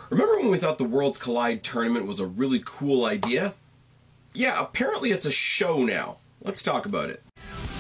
Remember when we thought the Worlds Collide tournament was a really cool idea? Yeah, apparently it's a show now. Let's talk about it.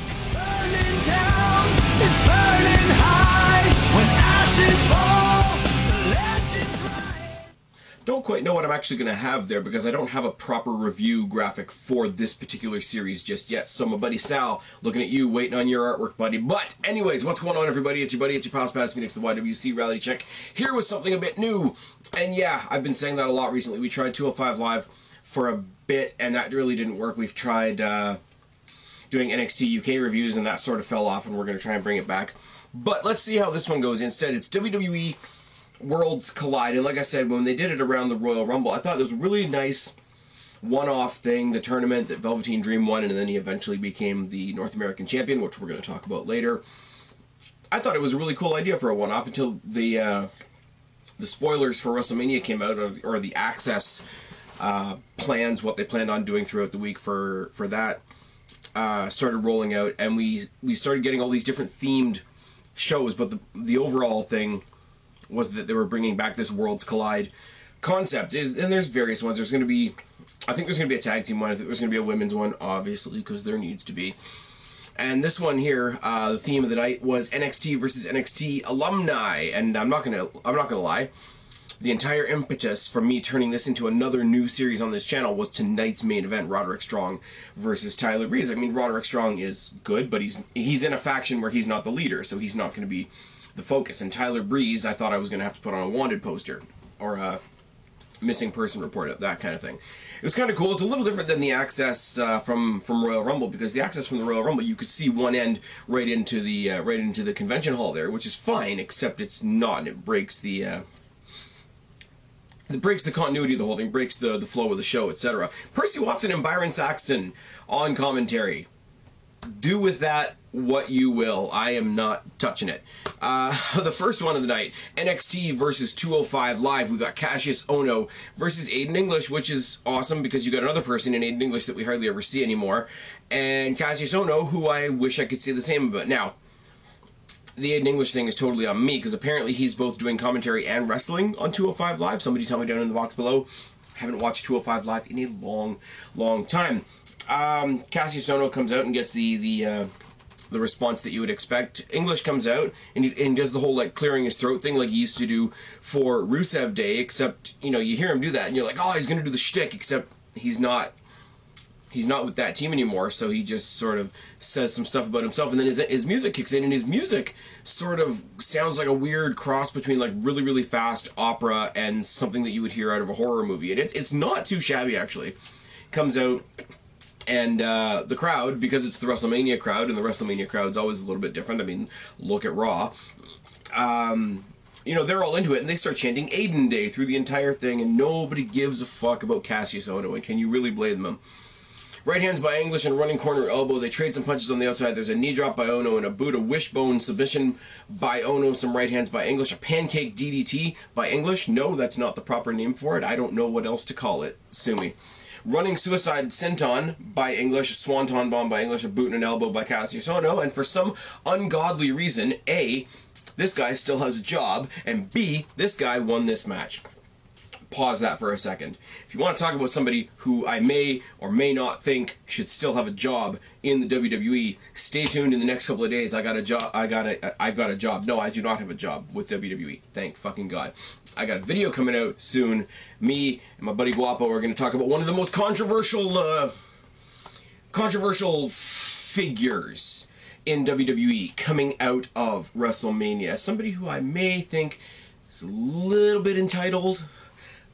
It's burning down, it's burning high. When ashes fall, the legends rise. Don't quite know what I'm actually going to have there because I don't have a proper review graphic for this particular series just yet. So my buddy Sal, looking at you, waiting on your artwork, buddy. But anyways, what's going on, everybody? It's your buddy, it's your pal Spaz, Phoenix, the YWC Reality Check, here with something a bit new. And yeah, I've been saying that a lot recently. We tried 205 Live for a bit, and that really didn't work. We've tried doing NXT UK reviews, and that sort of fell off, and we're going to try and bring it back. But let's see how this one goes. Instead, it's WWE Worlds Collide, and like I said, when they did it around the Royal Rumble, I thought it was a really nice one-off thing, the tournament that Velveteen Dream won, and then he eventually became the North American champion, which we're going to talk about later. I thought it was a really cool idea for a one-off until the spoilers for WrestleMania came out, or the access plans, what they planned on doing throughout the week for that, started rolling out, and we started getting all these different themed shows, but the overall thing was that they were bringing back this Worlds Collide concept. And there's various ones. There's going to be, I think there's going to be a tag team one. I think there's going to be a women's one, obviously, because there needs to be. And this one here, the theme of the night was NXT versus NXT alumni. And I'm not gonna lie, the entire impetus for me turning this into another new series on this channel was tonight's main event, Roderick Strong versus Tyler Breeze. I mean, Roderick Strong is good, but he's in a faction where he's not the leader, so he's not going to be the focus. And Tyler Breeze, I thought I was going to have to put on a wanted poster or a missing person report, that kind of thing. It was kind of cool. It's a little different than the access from Royal Rumble, because the access from the Royal Rumble, you could see one end right into the convention hall there, which is fine, except it's not, and it breaks the continuity of the whole thing, breaks the flow of the show, etc. Percy Watson and Byron Saxton on commentary. Do with that what you will. I am not touching it. The first one of the night, NXT versus 205 Live. We got Cassius Ohno versus Aiden English, which is awesome because you got another person in Aiden English that we hardly ever see anymore, and Cassius Ohno, who I wish I could say the same about. Now, the Aiden English thing is totally on me, because apparently he's both doing commentary and wrestling on 205 Live. Somebody tell me down in the box below. Haven't watched 205 Live in a long, long time. Cassius Ohno comes out and gets the response that you would expect. English comes out and he does the whole like clearing his throat thing like he used to do for Rusev Day, except, you know, you hear him do that and you're like, oh, he's gonna do the shtick, except he's not with that team anymore, so he just sort of says some stuff about himself, and then his music kicks in, and his music sort of sounds like a weird cross between like really, really fast opera and something that you would hear out of a horror movie. And it's not too shabby, actually. Comes out, and the crowd, because it's the WrestleMania crowd, and the WrestleMania crowd's always a little bit different. I mean, look at Raw. You know, they're all into it, and they start chanting Aiden Day through the entire thing, and nobody gives a fuck about Cassius Ohno, and can you really blame them? Right hands by English and running corner elbow. They trade some punches on the outside. There's a knee drop by Ohno and a boot, a wishbone submission by Ohno, some right hands by English, a pancake DDT by English. No, that's not the proper name for it. I don't know what else to call it. Sue me. Running suicide senton by English, a swanton bomb by English, a boot and an elbow by Cassius Ohno, and for some ungodly reason, A, this guy still has a job, and B, this guy won this match. Pause that for a second. If you want to talk about somebody who I may or may not think should still have a job in the WWE, stay tuned in the next couple of days. I've got a job. No, I do not have a job with WWE. Thank fucking God. I got a video coming out soon. Me and my buddy Guapo are going to talk about one of the most controversial figures in WWE coming out of WrestleMania. Somebody who I may think is a little bit entitled,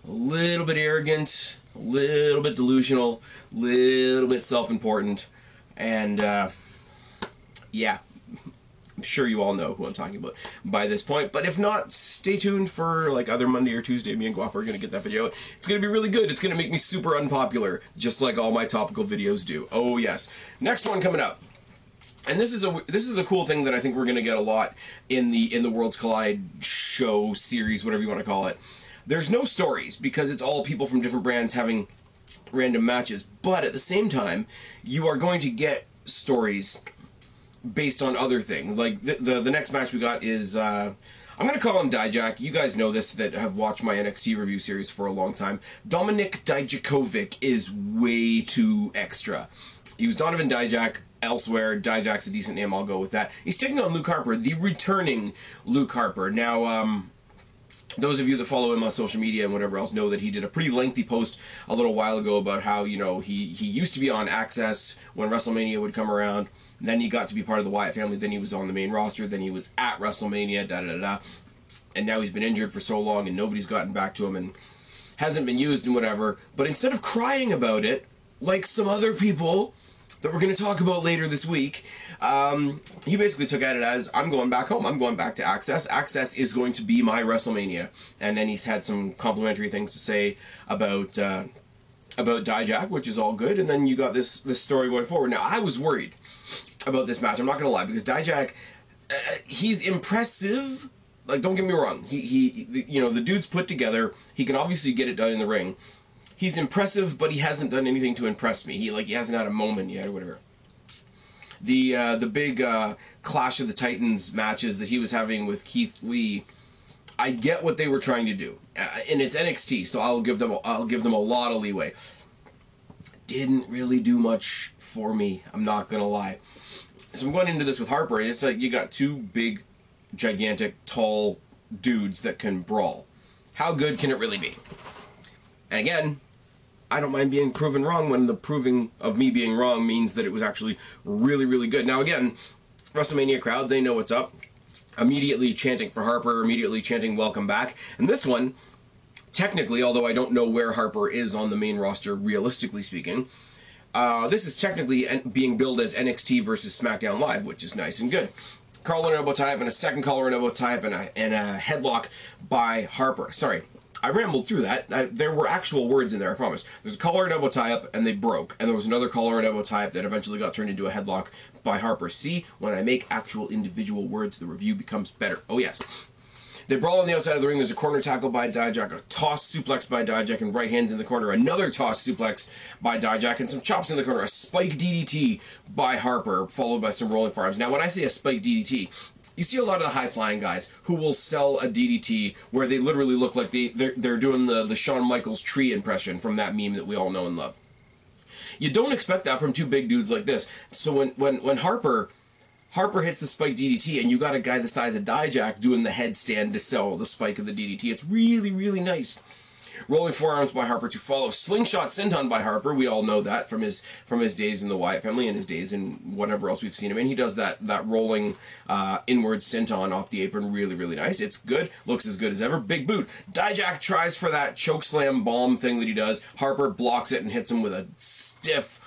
a little bit arrogant, a little bit delusional, a little bit self-important, and yeah, I'm sure you all know who I'm talking about by this point, but if not, stay tuned for like either Monday or Tuesday. Me and Guapo are going to get that video out. It's going to be really good. It's going to make me super unpopular, just like all my topical videos do. Oh yes. Next one coming up. And this is a cool thing that I think we're going to get a lot in the Worlds Collide show, series, whatever you want to call it. There's no stories, because it's all people from different brands having random matches, but at the same time, you are going to get stories based on other things. Like the next match we got is, I'm I'm going to call him Dijak. You guys know this that have watched my NXT review series for a long time. Dominik Dijakovic is way too extra. He was Donovan Dijak elsewhere. Dijak's a decent name, I'll go with that. He's taking on Luke Harper, the returning Luke Harper. Now, those of you that follow him on social media and whatever else know that he did a pretty lengthy post a little while ago about how, you know, he used to be on Access when WrestleMania would come around. Then he got to be part of the Wyatt family. Then he was on the main roster. Then he was at WrestleMania, da-da-da-da. And now he's been injured for so long and nobody's gotten back to him and hasn't been used and whatever. But instead of crying about it, like some other people that we're going to talk about later this week, he basically took at it as, I'm going back home. I'm going back to Access. Access is going to be my WrestleMania. And then he's had some complimentary things to say about Dijak, which is all good. And then you got this story going forward. Now, I was worried about this match. I'm not going to lie, because Dijak, he's impressive. Like, don't get me wrong. He you know, the dude's put together. He can obviously get it done in the ring. He's impressive, but he hasn't done anything to impress me. He hasn't had a moment yet or whatever. The big Clash of the Titans matches that he was having with Keith Lee, I get what they were trying to do, and it's NXT, so I'll give them a lot of leeway. Didn't really do much for me. I'm not gonna lie. So I'm going into this with Harper, and it's like you got two big, gigantic, tall dudes that can brawl. How good can it really be? And again, I don't mind being proven wrong when the proving of me being wrong means that it was actually really, really good. Now again, WrestleMania crowd, they know what's up. Immediately chanting for Harper, immediately chanting welcome back. And this one, technically, although I don't know where Harper is on the main roster, realistically speaking, this is technically being billed as NXT versus SmackDown Live, which is nice and good. Collar and elbow tie-up and a second collar and elbow tie-up and a headlock by Harper. Sorry, I rambled through that. There were actual words in there, I promise. There's a collar and elbow tie-up, and they broke. And there was another collar and elbow tie-up that eventually got turned into a headlock by Harper. See, when I make actual individual words, the review becomes better. Oh, yes. They brawl on the outside of the ring. There's a corner tackle by Dijak, a toss suplex by Dijak, and right hands in the corner. Another toss suplex by Dijak, and some chops in the corner. A spike DDT by Harper, followed by some rolling forearms. Now, when I say a spike DDT, you see a lot of the high-flying guys who will sell a DDT where they literally look like they're doing the Shawn Michaels tree impression from that meme that we all know and love. You don't expect that from two big dudes like this. So when Harper hits the spike DDT and you got a guy the size of Dijak doing the headstand to sell the spike of the DDT, it's really, really nice. Rolling forearms by Harper to follow. Slingshot senton by Harper. We all know that from his days in the Wyatt family and his days in whatever else we've seen him in. He does that rolling inward senton off the apron really, really nice. It's good. Looks as good as ever. Big boot. Dijak tries for that choke slam bomb thing that he does. Harper blocks it and hits him with a stiff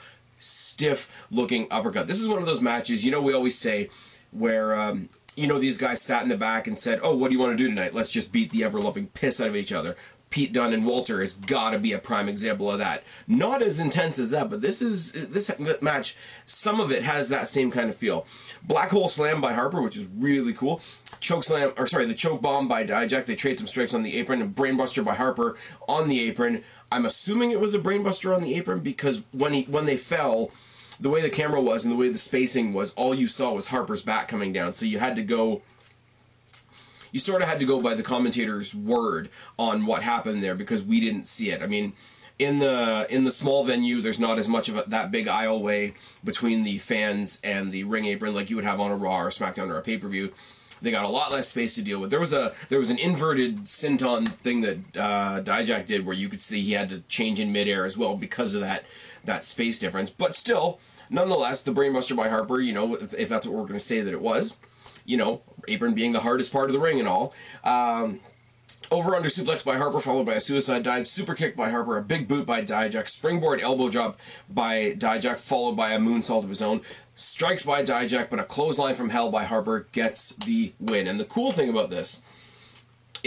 looking uppercut. This is one of those matches, you know, we always say where you know, these guys sat in the back and said, oh, what do you want to do tonight? Let's just beat the ever-loving piss out of each other. Pete Dunne and Walter has got to be a prime example of that. Not as intense as that, but this match, some of it has that same kind of feel. Black hole slam by Harper, which is really cool. The choke bomb by Dijak. They trade some strikes on the apron. A brainbuster by Harper on the apron. I'm assuming it was a brainbuster on the apron because when they fell, the way the camera was and the way the spacing was, all you saw was Harper's back coming down. So you had to go. You sort of had to go by the commentator's word on what happened there because we didn't see it. I mean, in the small venue, there's not as much of that big aisleway between the fans and the ring apron like you would have on a Raw or a SmackDown or a pay-per-view. They got a lot less space to deal with. There was an inverted senton thing that Dijak did where you could see he had to change in midair as well because of that space difference. But still, nonetheless, the brainbuster by Harper, you know, if that's what we're going to say that it was. You know, apron being the hardest part of the ring and all. Over-under suplex by Harper, followed by a suicide dive. Super kick by Harper, a big boot by Dijak. Springboard elbow drop by Dijak, followed by a moonsault of his own. Strikes by Dijak, but a clothesline from hell by Harper gets the win. And the cool thing about this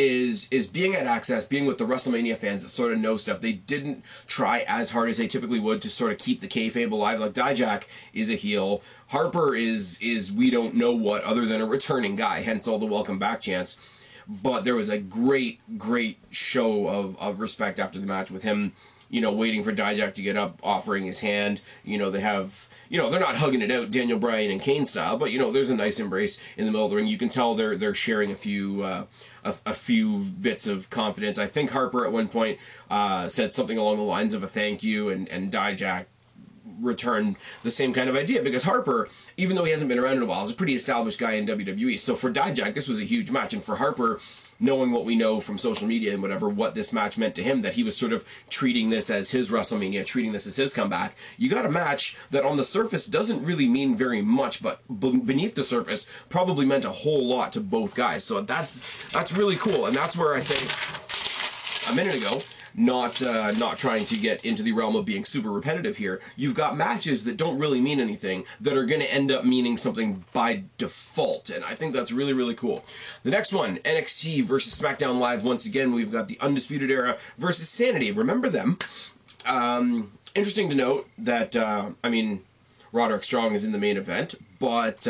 is being at Access, being with the WrestleMania fans that sort of know stuff. They didn't try as hard as they typically would to sort of keep the kayfabe alive. Like, Dijak is a heel. Harper is we don't know what other than a returning guy, hence all the welcome back chants. But there was a great show of respect after the match with him you know, waiting for Dijak to get up, offering his hand. You know, they have, you know, they're not hugging it out Daniel Bryan and Kane style, but, you know, there's a nice embrace in the middle of the ring. You can tell they're sharing a few bits of confidence. I think Harper at one point said something along the lines of a thank you, and Dijak returned the same kind of idea, because Harper, even though he hasn't been around in a while, is a pretty established guy in WWE. So for Dijak, this was a huge match, and for Harper, knowing what we know from social media and whatever, what this match meant to him, that he was sort of treating this as his WrestleMania, treating this as his comeback. You got a match that on the surface doesn't really mean very much, but beneath the surface probably meant a whole lot to both guys. So that's really cool, and that's where I say a minute ago, not trying to get into the realm of being super repetitive here, you've got matches that don't really mean anything that are going to end up meaning something by default, and I think that's really, really cool. The next one, NXT versus SmackDown Live. Once again, we've got the Undisputed Era versus SAnitY. Remember them? Interesting to note that, I mean, Roderick Strong is in the main event, but,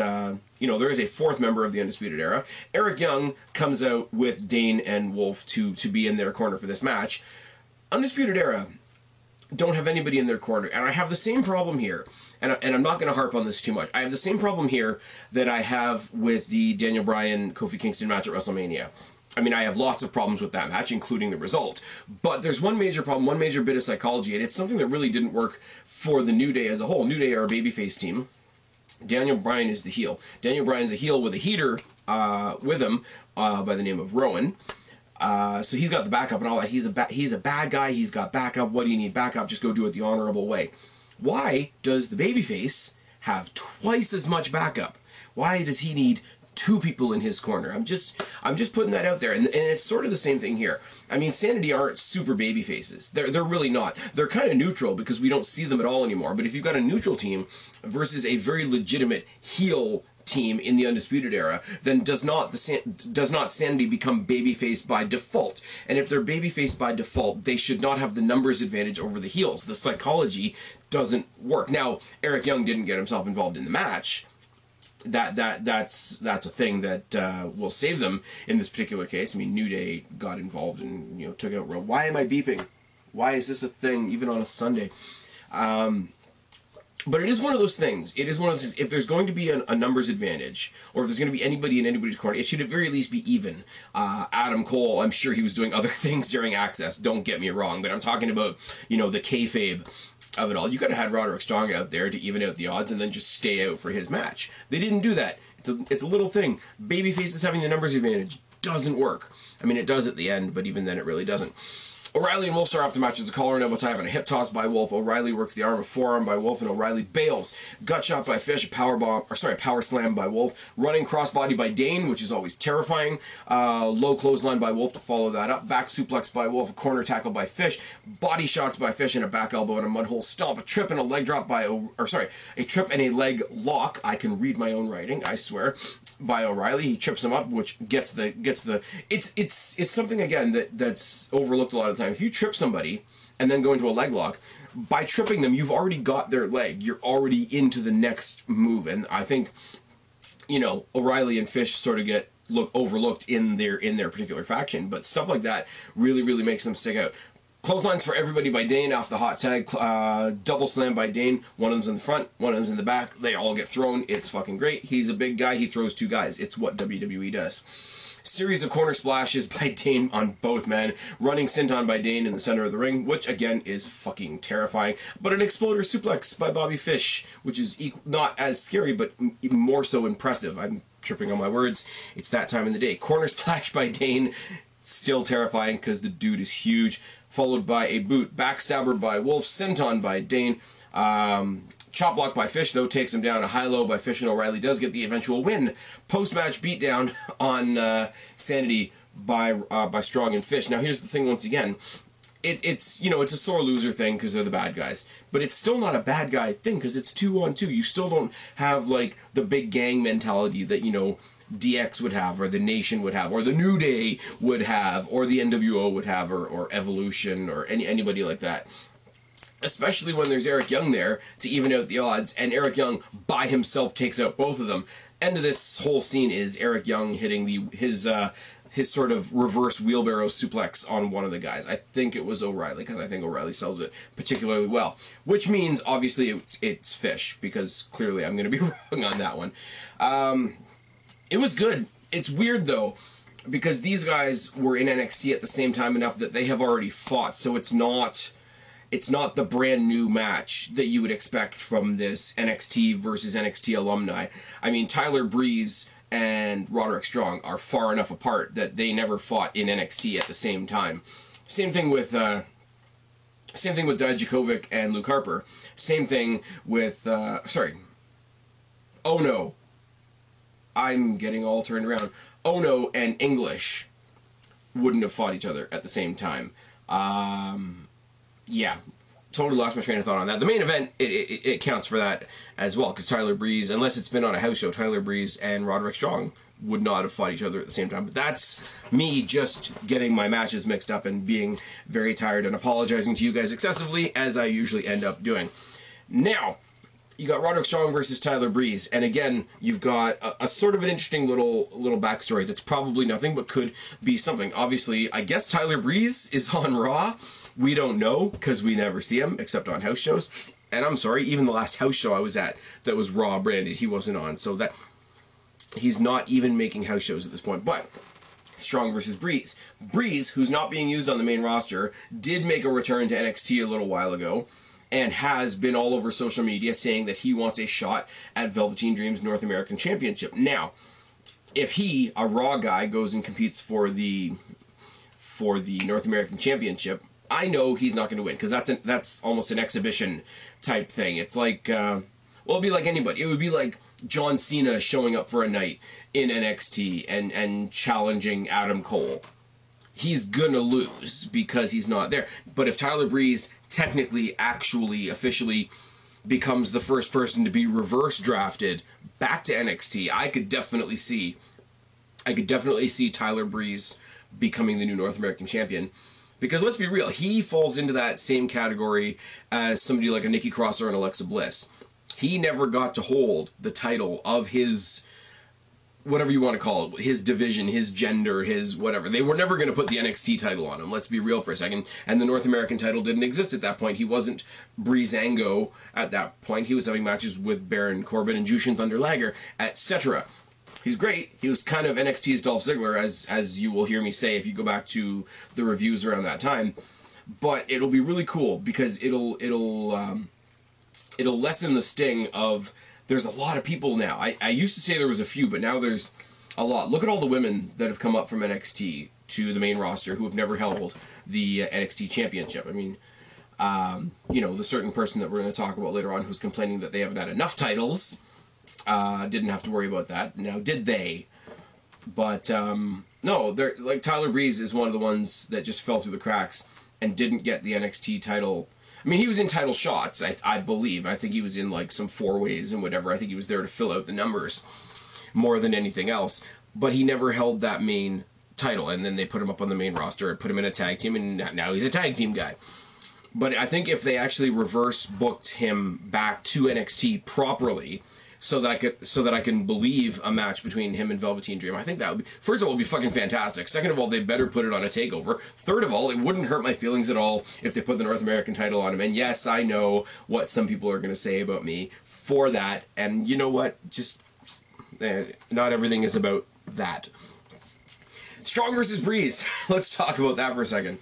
you know, there is a fourth member of the Undisputed Era. Eric Young comes out with Dane and Wolf to be in their corner for this match. Undisputed Era don't have anybody in their corner, and I have the same problem here, and I'm not going to harp on this too much. I have the same problem here that I have with the Daniel Bryan Kofi Kingston match at WrestleMania. I mean, I have lots of problems with that match, including the result. But there's one major problem, one major bit of psychology, and it's something that really didn't work for the New Day as a whole. New Day are a babyface team. Daniel Bryan is the heel. Daniel Bryan's a heel with a heater with him by the name of Rowan. So he's got the backup and all that. He's a bad guy. He's got backup. What do you need backup? Just go do it the honorable way. Why does the babyface have twice as much backup? Why does he need two people in his corner? I'm just putting that out there, and it's sort of the same thing here. I mean, SAnitY aren't super baby faces. They're really not. They're kind of neutral because we don't see them at all anymore. But if you've got a neutral team versus a very legitimate heel team in the Undisputed Era, then does not SAnitY become babyface by default? And if they're babyface by default, they should not have the numbers advantage over the heels. The psychology doesn't work. Now, Eric Young didn't get himself involved in the match. That's a thing that will save them in this particular case. I mean, New Day got involved and, you know, took out Raw. Why am I beeping? Why is this a thing even on a Sunday? But it is one of those things. It is one of those things. If there's going to be a numbers advantage, or if there's going to be anybody in anybody's corner, it should at very least be even. Adam Cole, I'm sure he was doing other things during Access. Don't get me wrong, but I'm talking about, you know, the kayfabe of it all. You could have had Roderick Strong out there to even out the odds and then just stay out for his match. They didn't do that. It's a little thing. Babyfaces having the numbers advantage doesn't work. I mean, it does at the end, but even then it really doesn't. O'Reilly and Wolf start off the match as a collar and elbow tie and a hip toss by Wolf. O'Reilly works the arm, a forearm by Wolf, and O'Reilly bails. Gut shot by Fish, a power slam by Wolf. Running crossbody by Dane, which is always terrifying. Low clothesline by Wolf to follow that up. Back suplex by Wolf, a corner tackle by Fish. Body shots by Fish and a back elbow and a mudhole stomp. A trip and a leg drop by, a trip and a leg lock. I can read my own writing, I swear. By O'Reilly, he trips him up, which gets the. It's something again that's overlooked a lot of the time. If you trip somebody and then go into a leg lock, by tripping them, you've already got their leg. You're already into the next move, and I think, you know, O'Reilly and Fish sort of get overlooked in their particular faction, but stuff like that really, really makes them stick out. Clotheslines for everybody by Dane off the hot tag. Double slam by Dane. One of them's in the front, one of them's in the back. They all get thrown. It's fucking great. He's a big guy. He throws two guys. It's what WWE does. Series of corner splashes by Dane on both men. Running senton by Dane in the center of the ring, which again is fucking terrifying. But an exploder suplex by Bobby Fish, which is not as scary, but even more so impressive. I'm tripping on my words. It's that time in the day. Corner splash by Dane. Still terrifying because the dude is huge. Followed by a boot. Backstabber by Wolf. Senton by Dane. Chop block by Fish, though, takes him down. A high-low by Fish, and O'Reilly does get the eventual win. Post-match beatdown on SAnitY by Strong and Fish. Now, here's the thing once again. It's you know, it's a sore loser thing because they're the bad guys. But it's still not a bad guy thing because it's 2-on-2. You still don't have, like, the big gang mentality that, you know, DX would have, or the Nation would have, or the New Day would have, or the NWO would have, or Evolution, or anybody like that. Especially when there's Eric Young there to even out the odds, and Eric Young by himself takes out both of them. End of this whole scene is Eric Young hitting his his sort of reverse wheelbarrow suplex on one of the guys. I think it was O'Reilly, because I think O'Reilly sells it particularly well. Which means, obviously, it's Fish, because clearly I'm going to be wrong on that one. It was good. It's weird, though, because these guys were in NXT at the same time enough that they have already fought, so it's not the brand new match that you would expect from this NXT versus NXT alumni. I mean, Tyler Breeze and Roderick Strong are far enough apart that they never fought in NXT at the same time. Same thing with Dijakovic and Luke Harper. Same thing with Oh No. I'm getting all turned around. Oh No and English wouldn't have fought each other at the same time. Yeah, totally lost my train of thought on that. The main event, it counts for that as well, because Tyler Breeze, unless it's been on a house show, Tyler Breeze and Roderick Strong would not have fought each other at the same time. But that's me just getting my matches mixed up and being very tired and apologizing to you guys excessively, as I usually end up doing. Now, you got Roderick Strong versus Tyler Breeze, and again, you've got a sort of an interesting little backstory that's probably nothing but could be something. Obviously, I guess Tyler Breeze is on Raw. We don't know, because we never see him, except on house shows. And I'm sorry, even the last house show I was at that was Raw branded, he wasn't on. So that he's not even making house shows at this point. But Strong versus Breeze. Breeze, who's not being used on the main roster, did make a return to NXT a little while ago, and has been all over social media saying that he wants a shot at Velveteen Dream's North American Championship. Now, if he, a Raw guy, goes and competes for the North American Championship, I know he's not going to win, because that's almost an exhibition type thing. It's like, well, it'd be like anybody. It would be like John Cena showing up for a night in NXT and challenging Adam Cole. He's gonna lose because he's not there. But if Tyler Breeze technically, actually, officially becomes the first person to be reverse drafted back to NXT, I could definitely see Tyler Breeze becoming the new North American champion. Because let's be real, he falls into that same category as somebody like a Nikki Cross or an Alexa Bliss. He never got to hold the title of his, whatever you want to call it, his division, his gender, his whatever. They were never going to put the NXT title on him, let's be real for a second. And the North American title didn't exist at that point. He wasn't Breezango at that point. He was having matches with Baron Corbin and Jushin Thunder Liger, etc. He's great. He was kind of NXT's Dolph Ziggler, as you will hear me say if you go back to the reviews around that time. But it'll be really cool because it'll lessen the sting of there's a lot of people now. I used to say there was a few, but now there's a lot. Look at all the women that have come up from NXT to the main roster who have never held the NXT championship. I mean, you know, the certain person that we're going to talk about later on who's complaining that they haven't had enough titles. Didn't have to worry about that. Now, did they? But, no, they're, like, Tyler Breeze is one of the ones that just fell through the cracks and didn't get the NXT title. I mean, he was in title shots, I believe. I think he was in, like, some four-ways and whatever. I think he was there to fill out the numbers more than anything else. But he never held that main title, and then they put him up on the main roster and put him in a tag team, and now he's a tag team guy. But I think if they actually reverse booked him back to NXT properly, so that I can believe a match between him and Velveteen Dream, I think that would be, first of all, it would be fucking fantastic. Second of all, they better put it on a takeover. Third of all, it wouldn't hurt my feelings at all if they put the North American title on him. And yes, I know what some people are going to say about me for that. And you know what? Just, not everything is about that. Strong versus Breeze. Let's talk about that for a second.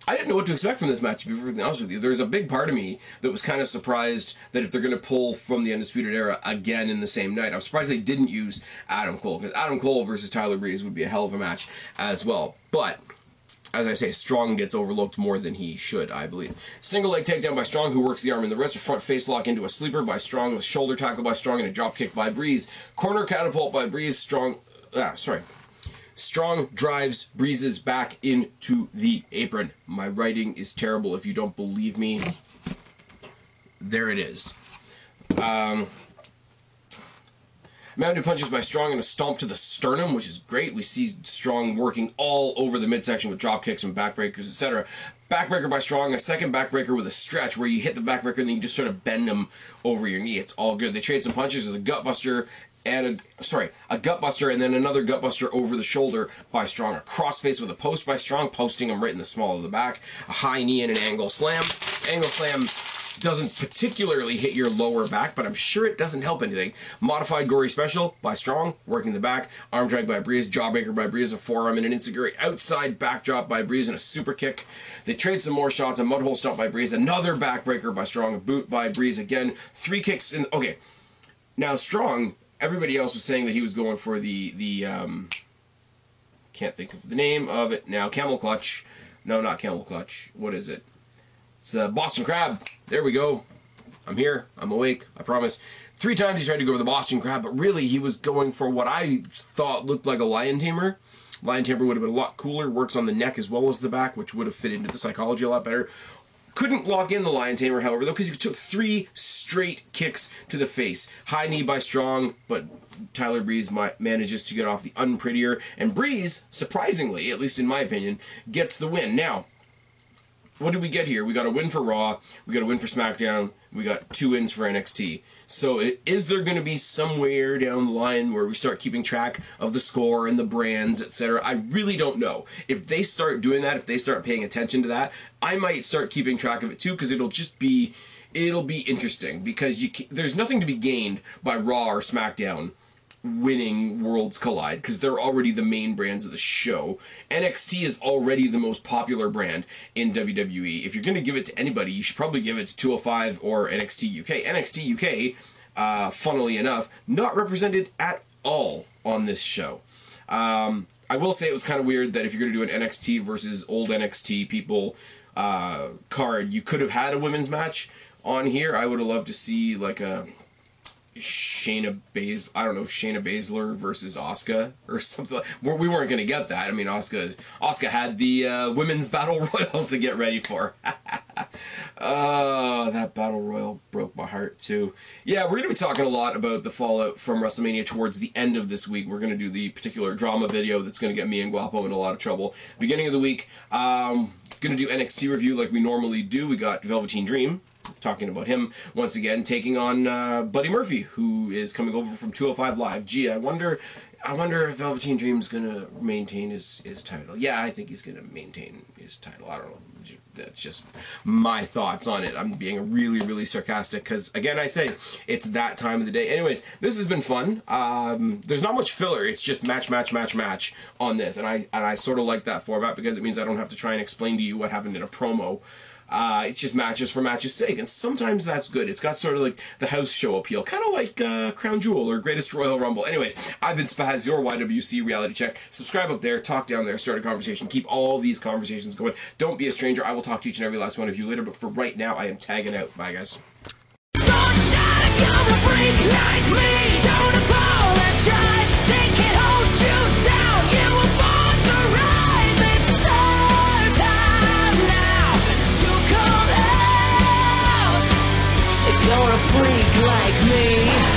I didn't know what to expect from this match, to be perfectly honest with you. There's a big part of me that was kind of surprised that if they're going to pull from the Undisputed Era again in the same night, I'm surprised they didn't use Adam Cole, because Adam Cole versus Tyler Breeze would be a hell of a match as well. But, as I say, Strong gets overlooked more than he should, I believe. Single leg takedown by Strong, who works the arm and the wrist. A front face lock into a sleeper by Strong, with shoulder tackle by Strong and a drop kick by Breeze. Corner catapult by Breeze. Strong drives Breeze's back into the apron. My writing is terrible. If you don't believe me, there it is. Mounted punches by Strong and a stomp to the sternum, which is great. We see Strong working all over the midsection with drop kicks and backbreakers, etc. Backbreaker by Strong, a second backbreaker with a stretch where you hit the backbreaker and then you just sort of bend them over your knee. It's all good. They trade some punches. There's a gutbuster and a gutbuster, and then another gutbuster over the shoulder by Strong. A crossface with a post by Strong, posting him right in the small of the back. A high knee and an angle slam. Angle slam doesn't particularly hit your lower back, but I'm sure it doesn't help anything. Modified gory special by Strong, working the back. Arm drag by Breeze, jawbreaker by Breeze, a forearm and an enziguri outside backdrop by Breeze, and a super kick. They trade some more shots, a mudhole stomp by Breeze, another backbreaker by Strong, a boot by Breeze again. 3 kicks in. Okay, now Strong, everybody else was saying that he was going for the can't think of the name of it now. Camel clutch. No, not camel clutch. What is it? It's Boston Crab. There we go. I'm here. I'm awake. I promise. 3 times he tried to go for the Boston Crab, but really he was going for what I thought looked like a lion tamer. Lion tamer would have been a lot cooler. Works on the neck as well as the back, which would have fit into the psychology a lot better. Couldn't lock in the lion tamer, however, though, because he took 3 straight kicks to the face. High knee by Strong, but Tyler Breeze manages to get off the unprettier. And Breeze, surprisingly, at least in my opinion, gets the win. Now, what did we get here? We got a win for Raw, we got a win for SmackDown, we got 2 wins for NXT. So is there going to be somewhere down the line where we start keeping track of the score and the brands, etc.? I really don't know. If they start doing that, if they start paying attention to that, I might start keeping track of it too, because it'll be interesting, because there's nothing to be gained by Raw or SmackDown winning Worlds Collide, because they're already the main brands of the show. NXT is already the most popular brand in WWE. If you're going to give it to anybody, you should probably give it to 205 or NXT UK. NXT UK, funnily enough, not represented at all on this show. I will say it was kind of weird that if you're going to do an NXT versus old NXT people card, you could have had a women's match on here. I would have loved to see like a Shayna Baszler versus Asuka or something. We weren't going to get that. I mean, Asuka had the women's battle royal to get ready for. Oh, that battle royal broke my heart too. Yeah, we're going to be talking a lot about the fallout from WrestleMania towards the end of this week. We're going to do the particular drama video that's going to get me and Guapo in a lot of trouble. Beginning of the week, going to do NXT review like we normally do. We got Velveteen Dream, talking about him once again, taking on Buddy Murphy, who is coming over from 205 Live. Gee, I wonder if Velveteen Dream's gonna maintain his title. Yeah, I think he's gonna maintain his title. I don't know. That's just my thoughts on it. I'm being really, really sarcastic because, again, I say it's that time of the day. Anyways, this has been fun. There's not much filler. It's just match on this, and I sort of like that format because it means I don't have to try and explain to you what happened in a promo. It's just matches for matches' sake, and sometimes that's good. It's got sort of like the house show appeal, kind of like Crown Jewel or Greatest Royal Rumble. Anyways, I've been Spaz, your YWC reality check. Subscribe up there, talk down there, start a conversation, keep all these conversations going. Don't be a stranger. I will talk to each and every last one of you later, but for right now, I am tagging out. Bye, guys. You're a freak like me.